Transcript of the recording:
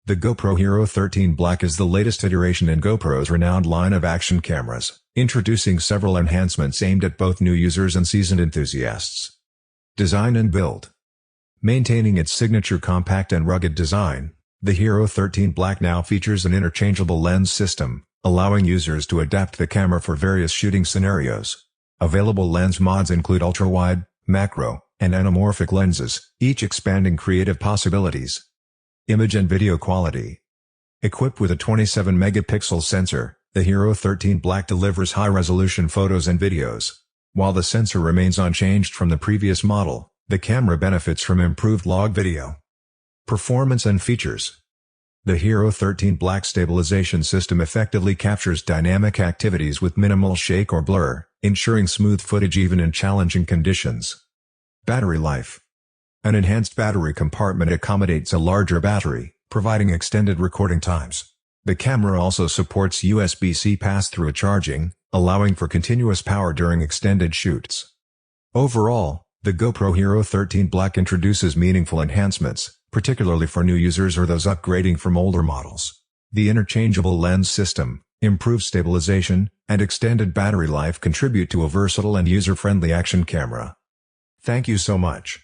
The GoPro Hero 13 Black is the latest iteration in GoPro's renowned line of action cameras, introducing several enhancements aimed at both new users and seasoned enthusiasts. Design and build. Maintaining its signature compact and rugged design, the Hero 13 Black now features an interchangeable lens system, allowing users to adapt the camera for various shooting scenarios. Available lens mods include ultra-wide, macro, and anamorphic lenses, each expanding creative possibilities. Image and video quality. Equipped with a 27-megapixel sensor, the Hero 13 Black delivers high-resolution photos and videos. While the sensor remains unchanged from the previous model, the camera benefits from improved log video. Performance and features. The Hero 13 Black stabilization system effectively captures dynamic activities with minimal shake or blur, ensuring smooth footage even in challenging conditions. Battery life. An enhanced battery compartment accommodates a larger battery, providing extended recording times. The camera also supports USB-C pass-through charging, allowing for continuous power during extended shoots. Overall, the GoPro Hero 13 Black introduces meaningful enhancements, particularly for new users or those upgrading from older models. The interchangeable lens system, improved stabilization, and extended battery life contribute to a versatile and user-friendly action camera. Thank you so much.